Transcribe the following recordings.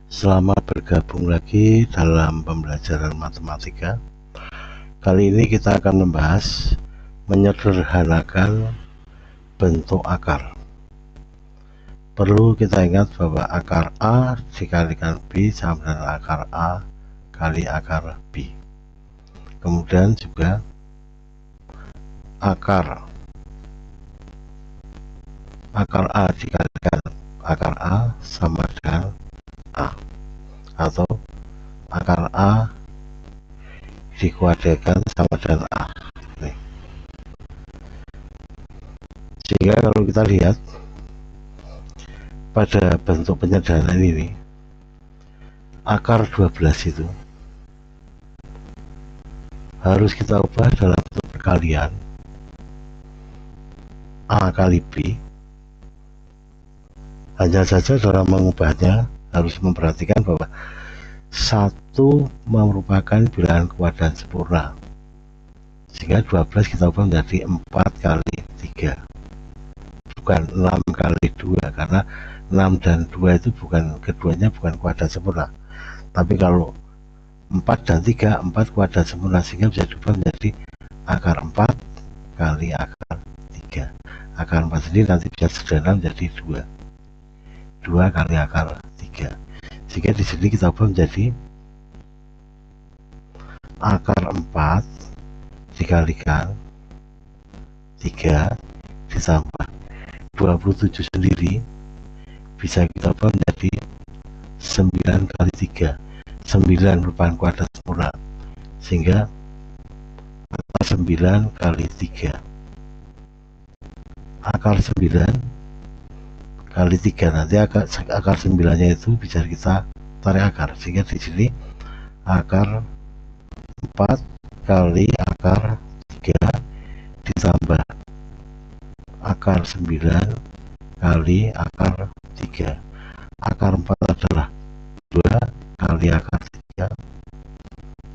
Selamat bergabung lagi dalam pembelajaran matematika. Kali ini kita akan membahas menyederhanakan bentuk akar. Perlu kita ingat bahwa akar A dikalikan B sama dengan akar A kali akar B. Kemudian juga akar A dikalikan akar A sama dengan A, atau akar A dikuadratkan sama dengan A. Sehingga kalau kita lihat pada bentuk penyederhanaan ini, akar 12 itu harus kita ubah dalam bentuk perkalian A kali B. Hanya saja dalam mengubahnya harus memperhatikan bahwa 1 merupakan bilangan kuadrat sempurna, sehingga 12 kita ubah menjadi 4 kali 3, bukan 6 kali 2, karena 6 dan 2 itu keduanya bukan kuadrat sempurna. Tapi kalau 4 dan 3, 4 kuadrat sempurna, sehingga bisa diubah menjadi akar 4 kali akar 3. Akar 4 sendiri nanti bisa sederhana menjadi 2 kali akar 3. Sehingga di sini kita ubah menjadi akar 4 dikalikan 3 ditambah 27 sendiri bisa kita ubah menjadi 9 kali 3. 9 merupakan kuadrat sempurna, sehingga akar 9 kali 3. Akar 9 kali 3, nanti akar 9 nya itu bisa kita tarik akar, sehingga di sini akar 4 kali akar 3 ditambah akar 9 kali akar 3. Akar 4 adalah 2 kali akar 3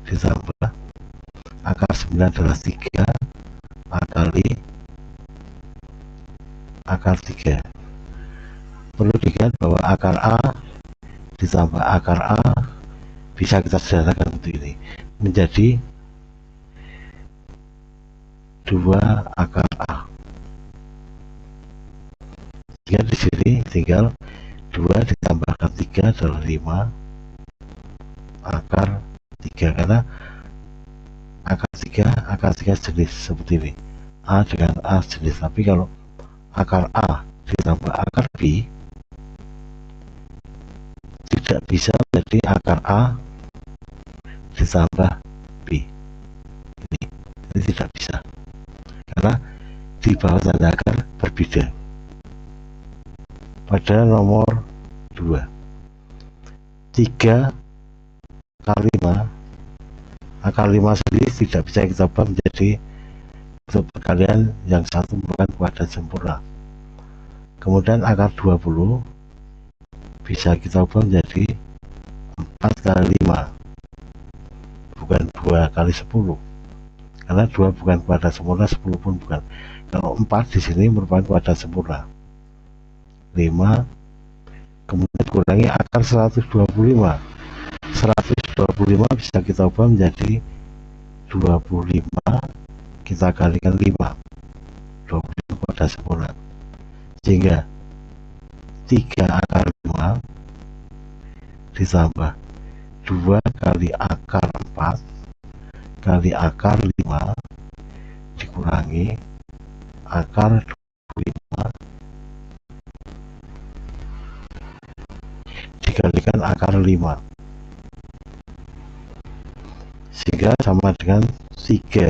ditambah akar 9 adalah 3 kali akar 3. Perlu diingat bahwa akar A ditambah akar A bisa kita sederhanakan untuk ini menjadi 2 akar A. Sehingga di sini tinggal 2 ditambahkan 3 adalah 5 akar 3, karena akar 3 jenis seperti ini, A dengan A jenis. Tapi kalau akar A ditambah akar B tidak bisa menjadi akar A ditambah B. Ini tidak bisa, karena di bawah tanda akar berbeda. Pada nomor 2, 3 kali 5, akar 5 sendiri tidak bisa kita ubah menjadi bentuk perkalian yang satu merupakan kuadrat sempurna. Kemudian akar 20 bisa kita ubah menjadi 4 kali 5, bukan 2 kali 10, karena 2 bukan kuadrat sempurna, 10 pun bukan. Kalau 4 di sini merupakan kuadrat sempurna. 5 kemudian kurangi akar 125. 125 bisa kita ubah menjadi 25 kita kalikan 5, 25 kuadrat sempurna, sehingga 3 akar 5 ditambah 2 kali akar 4 kali akar 5 dikurangi akar 25 dikalikan akar 5, sehingga sama dengan 3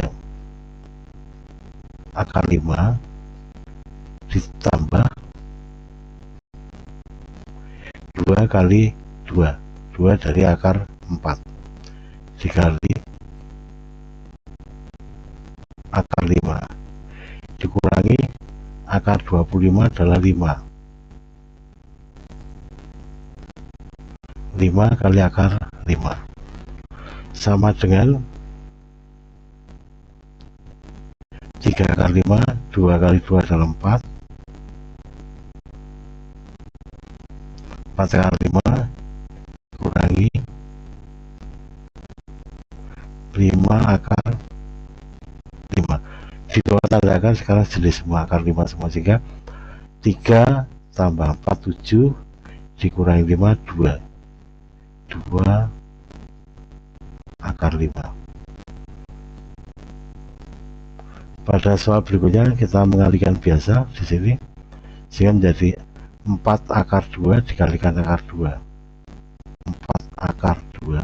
akar 5 ditambah 2 kali 2 dari akar 4 dikali akar 5 dikurangi akar 25 adalah 5 kali akar 5 sama dengan 3 akar 5, 2 kali 2 adalah 4, 4 akar 5 akar 5. Di bawah tanda akar sekarang jenis semua akar 5 semua, sehingga 3 tambah 4 7 dikurangi 5 2 akar 5. Pada soal berikutnya kita mengalihkan biasa di sini sehingga menjadi 4 akar 2 dikalikan akar 2. 4 akar 2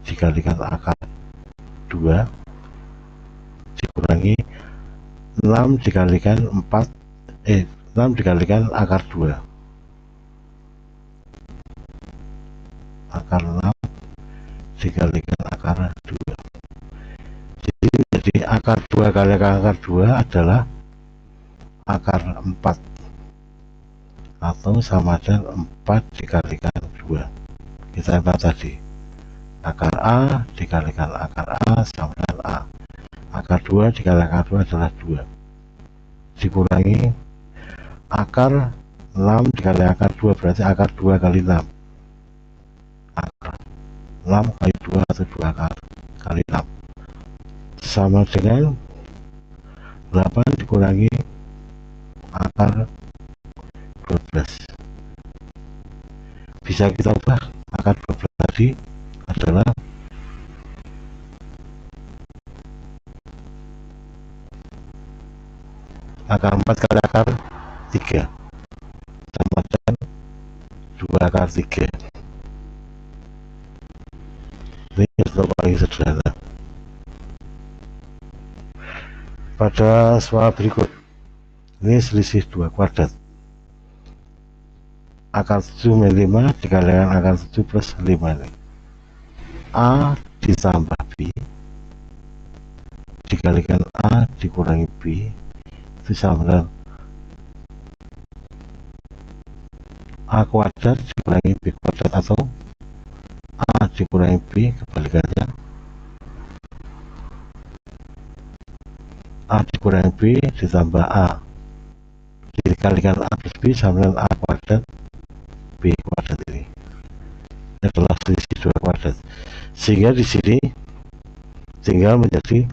dikalikan akar 2 dikurangi 6 dikalikan 6 dikalikan akar 2. Akar 6 dikalikan akar 2. Jadi akar 2 kali akar 2 adalah akar 4 atau sama dengan 4 dikalikan 2. Kita lihat tadi, akar A dikalikan akar A sama dengan A. Akar 2 dikalikan akar 2 adalah 2 dikurangi akar 6 dikali akar 2 berarti akar 2 kali 6. Akar 6 kali 2 atau 2 akar kali 6 sama dengan 8 dikurangi akar 12. Bisa kita ubah akar 12 tadi adalah akar 4 kali akar 3 sama dengan 2 akar 3. Ini contoh paling sederhana. Pada soal berikut, ini selisih 2 kuadrat. Akar 7 min 5 dikalikan akar 7 plus 5 ini. A ditambah B dikalikan A dikurangi B itu sama dengan A kuadrat dikurangi B kuadrat atau A dikurangi B kebalikannya A dikurangi B ditambah A dikalikan A plus B sama dengan A kuadrat B kuadrat. Ini adalah selisih 2 kuadrat, sehingga di sini tinggal menjadi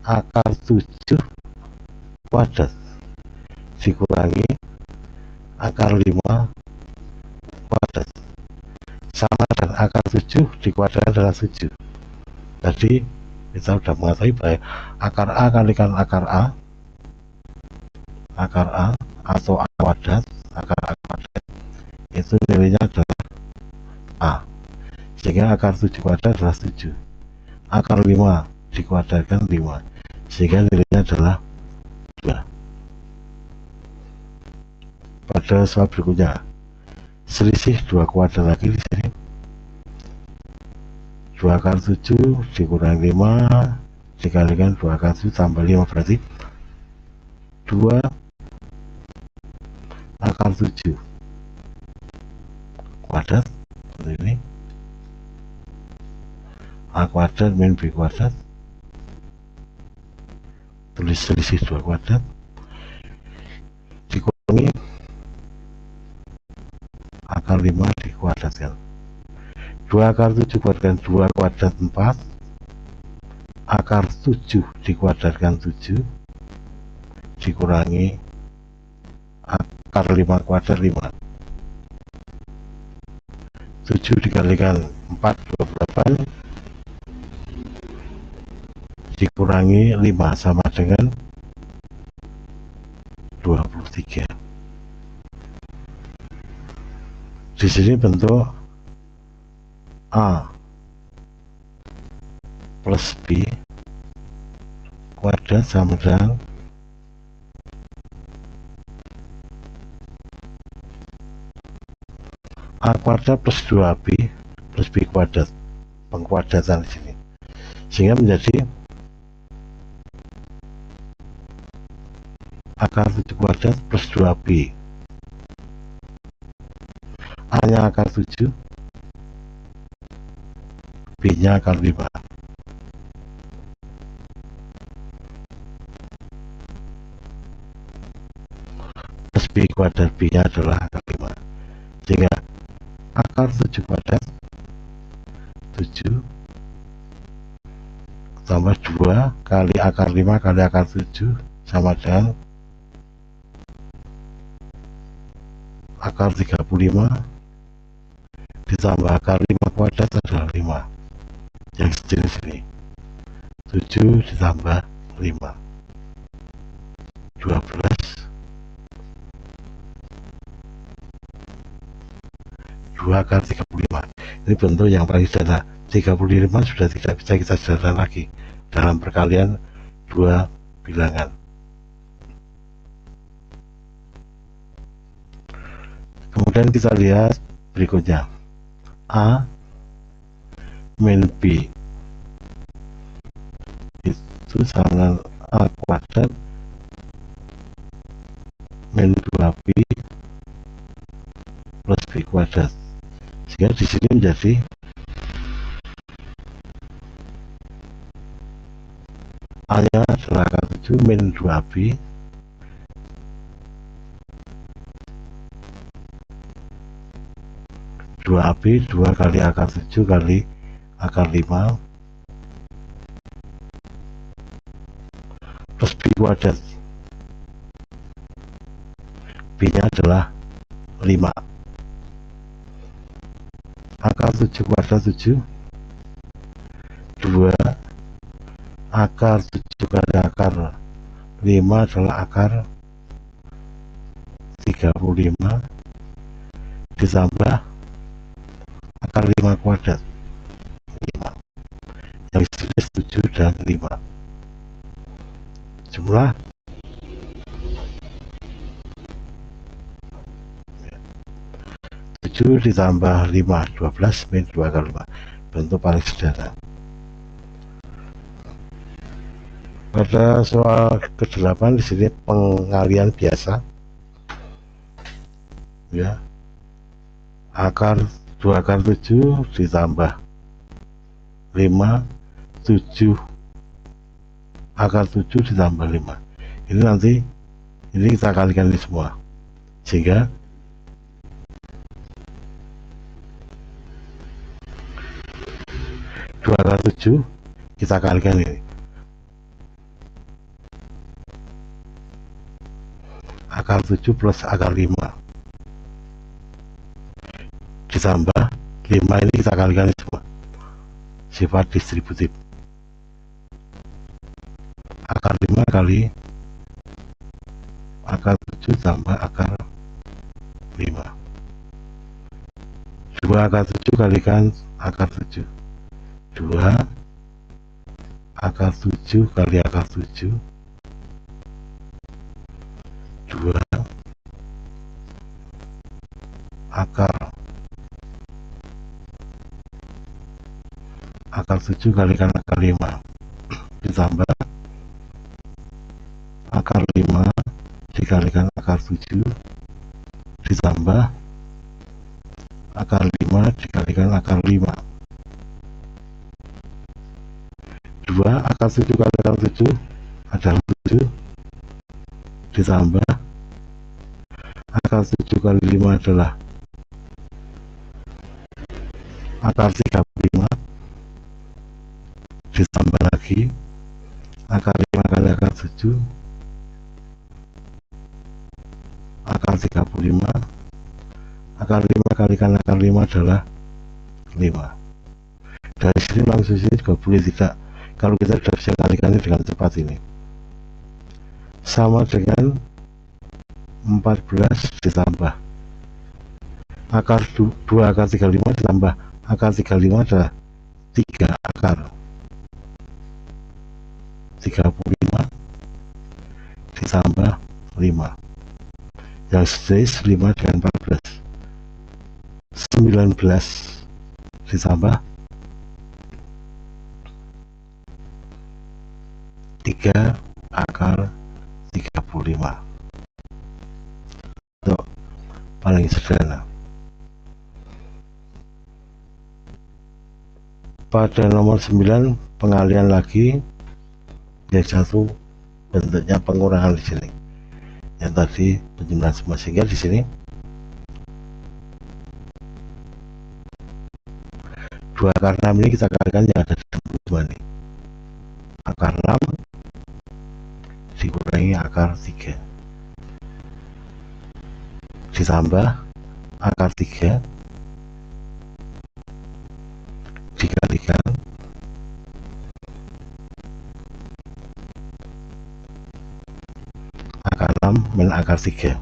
akar 7 kuadrat dikurangi akar 5 kuadrat sama dengan akar 7 dikuadratkan adalah 7. Tadi kita sudah mengetahui bahwa akar A kalikan akar A atau A kuadrat, akar A kuadrat itu nilainya adalah A, sehingga akar 7 kuadrat adalah 7. Akar 5 dikuadratkan 5 sehingga nilainya adalah 2. Pada soal berikutnya, selisih 2 kuadrat lagi di sini. 2 akar 7 dikurangi 5 dikalikan 2 akar 7 tambah 5 berarti 2 akar 7 kuadrat seperti ini. A kuadrat min B kuadrat, tulis selisih 2 kuadrat dikurangi akar 5 dikuadratkan. 2 akar 7 kuadratkan 2 kuadrat 4, akar 7 dikuadratkan 7 dikurangi akar 5 kuadrat 5. 7 dikalikan 4 28 dikurangi 5 sama dengan 23. Di sini bentuk A plus B kuadrat sama dengan A kuadrat plus 2B plus B kuadrat, pengkuadratan di sini, sehingga menjadi akar 7 kuadrat plus 2B. A nya akar 7, B nya akar 5. Plus B kuadrat, B nya adalah akar 5, sehingga akar 7 kuadrat 7 tambah 2 kali akar 5 kali akar 7 sama dengan akar 35 ditambah akar 5 kuadrat adalah 5, yang sejenis ini. 7 ditambah 5 12, 2 akar 35. Ini bentuk yang paling sederhana. 35 sudah tidak bisa kita sederhana lagi dalam perkalian dua bilangan. Kemudian kita lihat berikutnya, A min B itu sama dengan A kuadrat min 2B plus B kuadrat, sehingga di sini menjadi A nya adalah akar 7 min 2B AB 2 kali akar 7 kali akar 5 plus B kuadrat. B nya adalah 5. Akar 7 kuadrat 7, 2 akar 7 kali akar 5 adalah akar 35 ditambah akar 5 kuadrat 5, yang sejenis 7 dan 5. Jumlah 7 ditambah 5, 12 min 2 kali 5, bentuk paling sederhana. Pada soal ke-8 di sini pengalian biasa, ya, akar 2 akar 7 ditambah 5, 7 akar 7 ditambah 5. Ini nanti ini kita kalikan ini semua, sehingga 2 akar 7 kita kalikan ini, akar 7 plus akar 5 ditambah 5 ini kita kalikan semua, sifat distributif. Akar 5 kali akar 7 tambah akar 5, 2 akar 7 kalikan akar 7, 2 akar 7 kali akar 7, 2 akar 7 kalikan akar 5 ditambah akar 5 dikalikan akar 7 ditambah akar 5 dikalikan akar 5, 2 akar 7 kali akar 7 adalah 7 ditambah akar 7 kali 5 adalah akar 35 ditambah lagi akar 5 kali akar 7 akar 35, akar 5 kalikan akar 5 adalah 5. Dari sini langsung sini juga boleh tidak, kalau kita sudah bisa kalikan dengan cepat ini sama dengan 14 ditambah akar 2 akar 35 ditambah akar 35 adalah 3 akar 35 ditambah 5, yang sejenis 5 dengan 14, 19 ditambah 3 akar 35, untuk paling sederhana. Pada nomor 9 pengalian lagi, yang satu bentuknya pengurangan di sini, yang tadi penjumlahan semua, sehingga di sini 2 akar 6 ini kita kalikan yang ada di dalam 2 nih, akar 6 dikurangi akar 3 ditambah akar 3 dikalikan akar 6 min akar 3.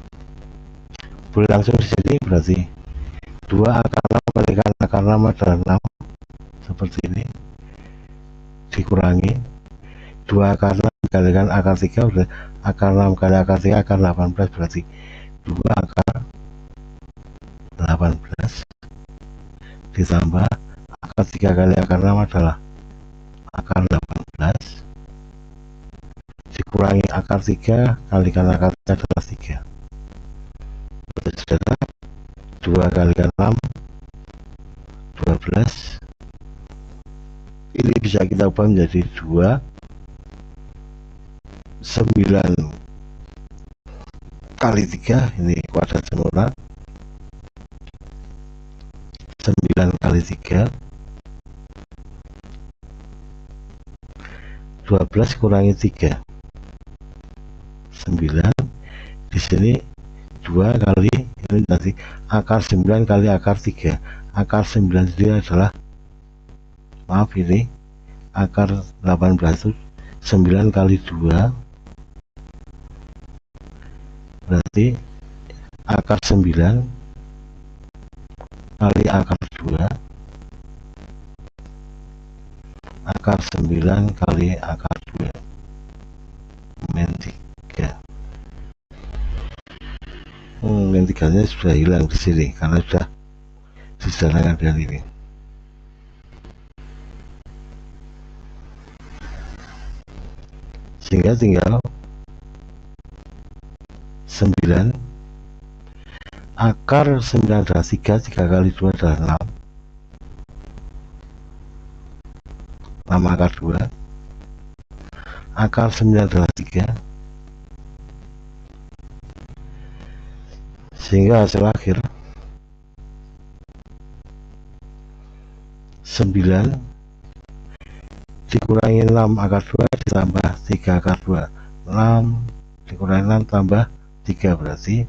Boleh langsung di sini, berarti 2 akar 6 kalikan akar 6 adalah 6, seperti ini, dikurangi 2 akar 6 dikalikan akar 3 udah akar 6 kali akar 3 akar 18, berarti 2 akar 18 ditambah akar 3 kali akar 6 adalah akar 18 dikurangi akar 3 kalikan akar 3 adalah 3. Saudara, 2 kalikan 6 12, ini bisa kita ubah menjadi 2 9 kali 3, ini kuadrat sempurna, 9 kali 3 12 kurangi 3 9, di sini 2 kali ini nanti akar 9 kali akar 3, akar 9 sendiri adalah, maaf, ini akar 18 itu 9 kali 2, berarti akar 9 kali akar 2 akar 9 kali akar 2 min 3. Min 3 nya sudah hilang di sini karena sudah disederhanakan dengan ini. Sehingga tinggal 9 akar 9 adalah 3, 3 kali 2 adalah 6 akar 2, akar 9 adalah 3, sehingga hasil akhir 9 dikurangi 6 akar 2 ditambah 3 akar 2, 6 dikurangi 6 tambah 3, berarti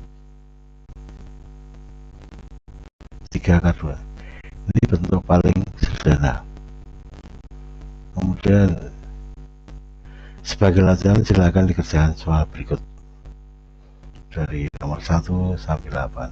3 akar 2. Ini bentuk paling sederhana. Kemudian sebagai latihan silakan dikerjakan soal berikut dari nomor 1 sampai 8.